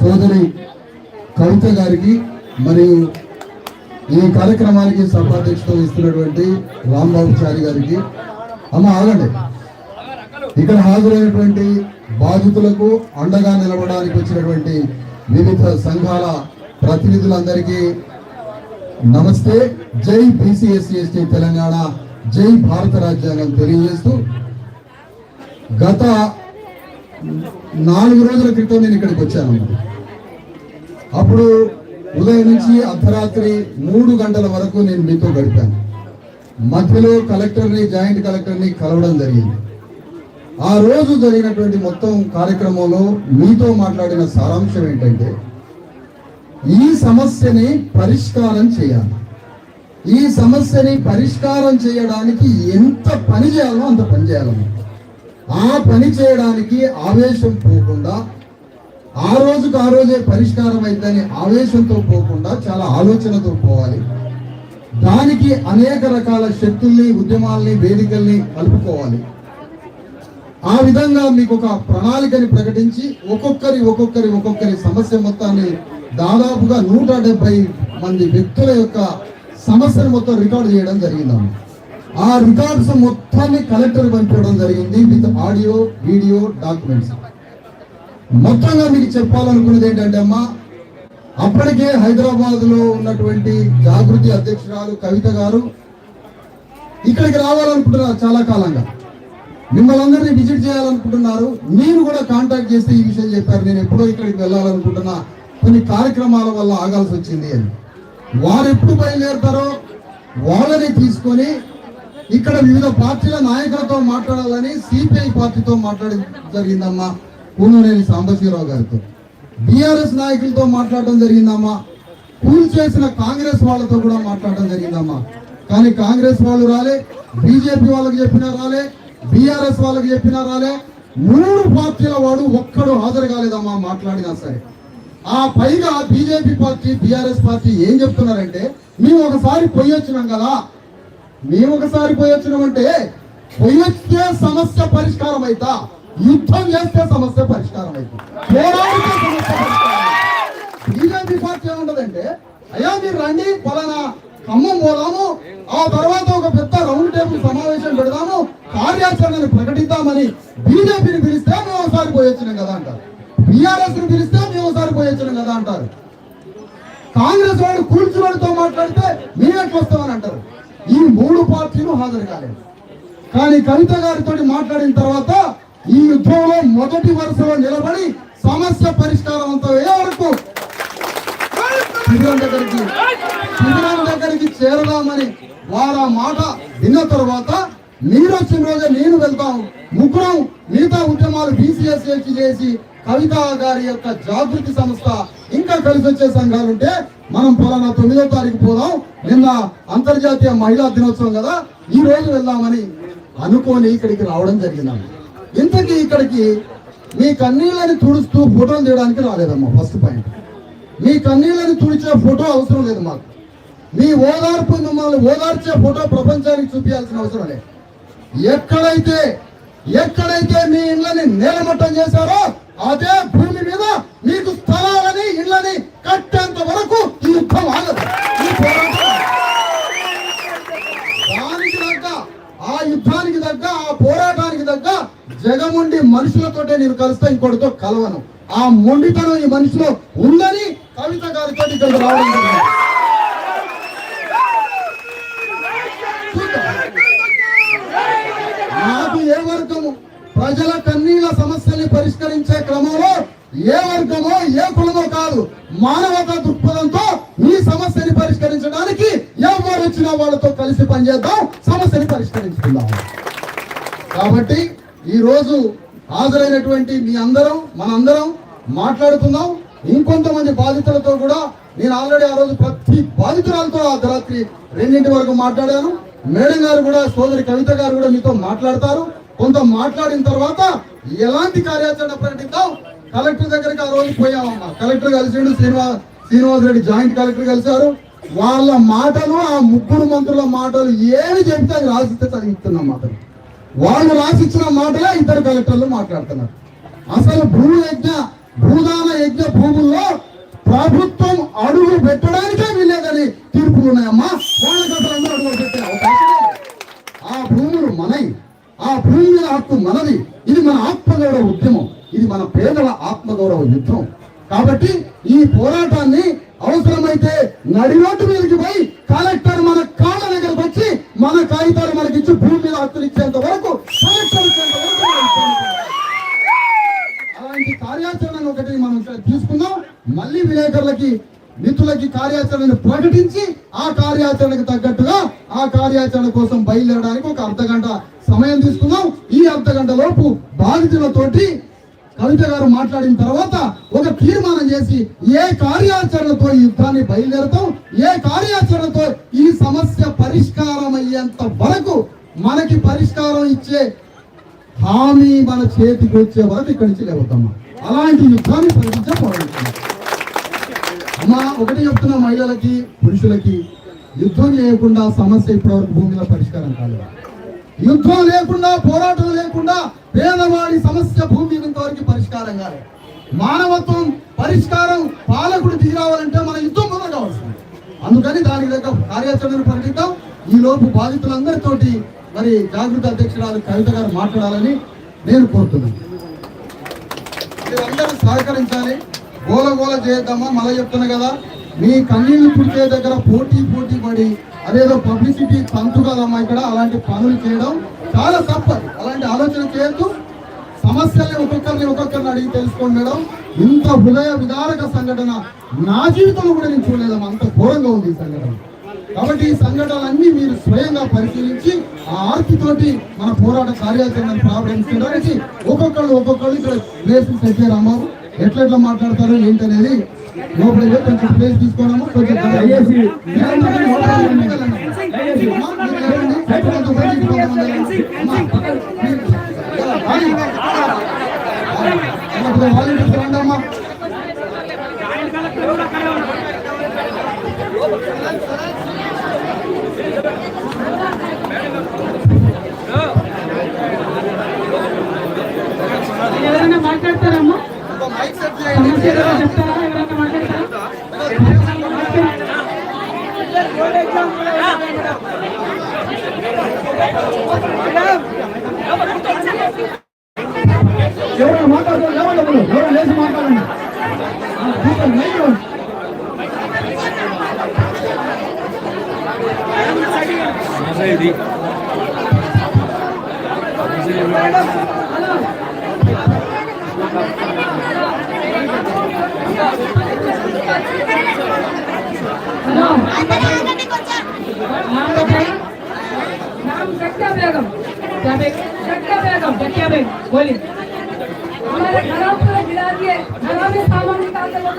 సోదరి కవిత గారికి మరియు ఈ కార్యక్రమానికి సభాధ్యక్షత ఇస్తున్నటువంటి రాంబాబు చారి గారికి, అమ్మ ఆగండి, ఇక్కడ హాజరైనటువంటి బాధితులకు అండగా నిలవడానికి వచ్చినటువంటి వివిధ సంఘాల ప్రతినిధులందరికీ నమస్తే. జై బీసీ ఎస్సీ ఎస్టీ తెలంగాణ, జై భారత రాజ్యాంగం తెలియజేస్తూ గత 4 రోజుల క్రితం నేను ఇక్కడికి వచ్చాను. అప్పుడు ఉదయం నుంచి అర్ధరాత్రి 3 గంటల వరకు నేను మీతో గడిపాను. మధ్యలో కలెక్టర్ని, జాయింట్ కలెక్టర్ని కలవడం జరిగింది. ఆ రోజు జరిగినటువంటి మొత్తం కార్యక్రమంలో మీతో మాట్లాడిన సారాంశం ఏంటంటే, ఈ సమస్యని పరిష్కారం చేయాలి. ఈ సమస్యని పరిష్కారం చేయడానికి ఎంత పని చేయాలో అంత పని చేయాలన్నమాట. ఆ పని చేయడానికి ఆవేశం పోకుండా, ఆ రోజుకు ఆ రోజే పరిష్కారం అయితేనే ఆవేశంతో పోకుండా చాలా ఆలోచనతో పోవాలి. దానికి అనేక రకాల శక్తుల్ని, ఉద్యమాల్ని, వేదికల్ని కలుపుకోవాలి. ఆ విధంగా మీకు ఒక ప్రణాళికని ప్రకటించి ఒక్కొక్కరి సమస్య మొత్తాన్ని దాదాపుగా 170 మంది వ్యక్తుల యొక్క సమస్యను మొత్తం రికార్డు చేయడం జరిగిందమ్మా. ఆ రికార్డ్స్ మొత్తాన్ని కలెక్టర్ పంపించడం జరిగింది విత్ ఆడియో, వీడియో, డాక్యుమెంట్స్. మొత్తంగా మీకు చెప్పాలనుకున్నది ఏంటంటే అమ్మా, అప్పటికే హైదరాబాద్ లో ఉన్నటువంటి జాగృతి అధ్యక్షురాలు కవిత గారు ఇక్కడికి రావాలనుకుంటున్నారు. చాలా కాలంగా మిమ్మల్ని అందరినీ విజిట్ చేయాలనుకుంటున్నారు. మీరు కూడా కాంటాక్ట్ చేస్తే ఈ విషయం చెప్పారు, నేను ఎప్పుడో ఇక్కడికి వెళ్ళాలనుకుంటున్నా, కొన్ని కార్యక్రమాల వల్ల ఆగాల్సి వచ్చింది అని. వారు ఎప్పుడు బయలుదేరుతారో వాళ్ళని తీసుకొని ఇక్కడ వివిధ పార్టీల నాయకులతో మాట్లాడాలని సిపిఐ పార్టీతో మాట్లాడడం జరిగిందమ్మా, కూననేని సాంబశివరావు గారితో. బీఆర్ఎస్ నాయకులతో మాట్లాడడం జరిగిందమ్మా, కూల్ చేసిన కాంగ్రెస్ వాళ్ళతో కూడా మాట్లాడడం జరిగిందమ్మా. కానీ కాంగ్రెస్ వాళ్ళు రాలే, బీజేపీ వాళ్ళకి చెప్పినా రాలే, బీఆర్ఎస్ వాళ్ళకి చెప్పినా రాలే. 3 పార్టీల వాడు ఒక్కడు హాజరు కాలేదమ్మా మాట్లాడినా సరే. ఆ పైగా బీజేపీ పార్టీ, బీఆర్ఎస్ పార్టీ ఏం చెప్తున్నారంటే, మేము ఒకసారి పోయొచ్చినాం కదా, మేము ఒకసారి పోయొచ్చినామంటే పోయొచ్చే సమస్య పరిష్కారం అవుతా, యుద్ధం చేస్తే సమస్య పరిష్కారం అవుతుంది, పోరాడితే సమస్య పరిష్కారం. బీజేపీ పార్టీ ఏముంటదంటే, అయ్యా మీరు రండి, పలానా ఖమ్మం పోదాము, ఆ తర్వాత ఒక పెద్ద రౌండ్ టేబుల్ సమావేశం పెడదాము, కార్యాచరణను ప్రకటిద్దామని బీజేపీని పిలిస్తే మేము ఒకసారి పోయొచ్చినాం కదా అంటారు, బీఆర్ఎస్ ని పిలిస్తే మేము ఒకసారి పోయొచ్చినాం కదా అంటారు, కాంగ్రెస్ వాళ్ళు కూల్చువాడితో మాట్లాడితే మేము ఎట్లా వస్తామని అంటారు. ఈ 3 పార్టీలు హాజరు కాలేదు. కానీ కవిత గారితో మాట్లాడిన తర్వాత ఈ యుద్ధంలో మొదటి వరుసలో నిలబడి సమస్య పరిష్కారం అంతా అయ్యే వరకు శిబిరం దగ్గరికి చేరదామని వారు ఆ మాట విన్న తర్వాత, మీరు వచ్చిన రోజే నేను వెళ్తాం, ముగ్గురం మిగతా ఉద్యమాలు బీసీఎస్ఏకి చేసి కవిత గారి యొక్క జాగృతి సంస్థ ఇంకా కలిసి వచ్చే సంఘాలుంటే మనం పలానా 9వ తారీఖు పోదాం, నిన్న అంతర్జాతీయ మహిళా దినోత్సవం కదా, ఈ రోజు వెళ్దామని అనుకోని ఇక్కడికి రావడం జరిగిందమ్మా. ఇంతకీ ఇక్కడికి మీ కన్నీళ్ళని తుడుస్తూ ఫోటోలు తీయడానికి రాలేదమ్మా. ఫస్ట్ పాయింట్, మీ కన్నీళ్ళని తుడిచే ఫోటో అవసరం లేదు మాకు. మీ ఓదార్పు, మిమ్మల్ని ఓదార్చే ఫోటో ప్రపంచానికి చూపించాల్సిన అవసరం లేదు. ఎక్కడైతే మీ ఇళ్ళని నేలమట్టం చేశారో అదే భూమి మీద మీకు స్థలాలని, ఇళ్ళని కట్టేంత వరకు ఈ యుద్ధం ఆగదు, ఈ పోరాటం. దానికి తగ్గ, ఆ యుద్ధానికి తగ్గ, ఆ పోరాటానికి తగ్గ జగముండి మనుషులతోటే నేను కలుస్తా, ఇంకోటితో కలవను. ఆ మొండితనం ఈ మనిషిలో ఉందని కవిత గారితో ఇక్కడికి రావడం జరిగింది. నాకు ఏ వర్గము ప్రజల కన్నీళ్ల సమస్యల్ని పరిష్కరించే క్రమంలో ఏ వర్గమో ఏ కులమో కాదు, మానవతా దృక్పథంతో ఈ సమస్యని పరిష్కరించడానికి ఎవరు వచ్చినా వాళ్ళతో కలిసి పనిచేద్దాం, సమస్యని పరిష్కరించుకుందాం. కాబట్టి ఈ రోజు హాజరైనటువంటి మీ అందరం, మనందరం మాట్లాడుకుందాం. ఇంకొంతమంది బాధితులతో కూడా నేను ఆల్రెడీ ఆ రోజు ప్రతి బాధితురాలతో అర్ధరాత్రి 2 వరకు మాట్లాడాను. మేడం గారు కూడా, సోదరి కవిత గారు కూడా మీతో మాట్లాడతారు. కొంత మాట్లాడిన తర్వాత ఎలాంటి కార్యాచరణ ప్రకటిద్దాం. కలెక్టర్ దగ్గరికి ఆ రోజు పోయామమ్మా, కలెక్టర్ కలిసిండు, శ్రీనివాస్ రెడ్డి జాయింట్ కలెక్టర్ కలిశారు. వాళ్ళ మాటలు, ఆ 3 మంత్రుల మాటలు ఏమి చెప్తే అది రాసిస్తే చదివిస్తున్న మాటలు, వాళ్ళు రాసిచ్చిన మాటలే 2 కలెక్టర్లు మాట్లాడుతున్నారు. అసలు భూ యజ్ఞ భూదాన యజ్ఞ భూముల్లో ప్రభుత్వం అడుగు పెట్టడానికే వీల్లేదని తీర్పులు ఉన్నాయమ్మా. వాళ్ళకందరూ అడుగు పెట్టే అవకాశం లేదు. ఆ భూములు మనవి, ఆ భూమి మీద హక్కు మనది. ఇది మన ఆత్మగౌరవ ఉద్యమం, ఇది మన పేదల ఆత్మగౌరవ యుద్ధం. కాబట్టి ఈ పోరాటాన్ని అవసరమైతే నడిరోడ్డు మీదకి పోయి కలెక్టర్ మన కాళ్ళ దగ్గరకు వచ్చి మన కాగితాలు మనకిచ్చి భూమి మీద హక్కులు ఇచ్చేంత వరకు కలెక్టర్ ఇచ్చేంత వరకు అలాంటి కార్యాచరణ ఒకటి మనం తీసుకుందాం. మళ్ళీ విలేకరులకి మిత్రులకి కార్యాచరణను ప్రకటించి ఆ కార్యాచరణకు తగ్గట్టుగా ఆ కార్యాచరణ కోసం బయలుదేరడానికి ఒక అర్ధగంట సమయం తీసుకుందాం. ఈ అర్ధగంట లోపు బాధితులతోటి కవిత గారు మాట్లాడిన తర్వాత ఒక తీర్మానం చేసి ఏ కార్యాచరణతో ఈ యుద్ధాన్ని బయలుదేరుతాం, ఏ కార్యాచరణతో ఈ సమస్య పరిష్కారం అయ్యేంత వరకు మనకి పరిష్కారం ఇచ్చే హామీ మన చేతికి వచ్చే వరకు ఇక్కడి నుంచి లేవుతామా. అలాంటి యుద్ధాన్ని ప్రకటించే పోరాడుతున్నాం. అమ్మా ఒకటి చెప్తున్నా, మహిళలకి పురుషులకి యుద్ధం చేయకుండా సమస్య ఇప్పటివరకు భూమి మీద పరిష్కారం కాలేదు. యుద్ధం లేకుండా, పోరాటం లేకుండా పేదవాడి సమస్య భూమి ఇంతవరకు పరిష్కారం కాలేదు. మానవత్వం పరిష్కారం పాలకుడు దిగిరావాలంటే మన యుద్ధం మొదలు కావాల్సింది. అందుకని దానికి దగ్గర కార్యాచరణను ప్రకటిద్దాం. ఈ లోపు బాధితులందరితోటి మరి జాగృతి అధ్యక్షురాలు కవిత గారు మాట్లాడాలని నేను కోరుతున్నాను. మీరందరూ సహకరించాలి, గోల చేద్దామా. మళ్ళీ చెప్తున్నా కదా, మీ కన్నీళ్లు పుట్టే దగ్గర పోటీ పడి అదేదో పబ్లిసిటీ తంతు కదమ్మా. ఇక్కడ అలాంటి పనులు చేయడం చాలా తప్పదు. అలాంటి ఆలోచన చేయొద్దు. సమస్యల్ని ఒక్కొక్కరిని అడిగి తెలుసుకోండి మేడం. ఇంత హృదయ విదారక సంఘటన నా జీవితంలో కూడా నేను చూడలేదమ్మా. అంత ఘోరంగా ఉంది ఈ సంఘటన. కాబట్టి ఈ సంఘటనలన్నీ మీరు స్వయంగా పరిశీలించి ఆ ఆర్తితోటి మన పోరాట కార్యాచరణను ప్రారంభించడానికి ఒక్కొక్కళ్ళు ఇక్కడ ప్లేస్ సెట్ చేయరమ్మా. ఎట్లా మాట్లాడతారు ఏంటనేది లోపల కొంచెం ప్లేస్ తీసుకోవడము, కొంచెం వాలంటీర్స్ రండమ్మా. ఎవరైనా మాట్లాడతారమ్మా? చెప్తారా? ఎవరైనా మాట్లాడతారా? ఎవరైనా మాట్లాడతారు? ఎవరు లేచి మాట్లాడండి. बोलिए हमारे घरों को गिरा दिए, घरों में सामान निकाल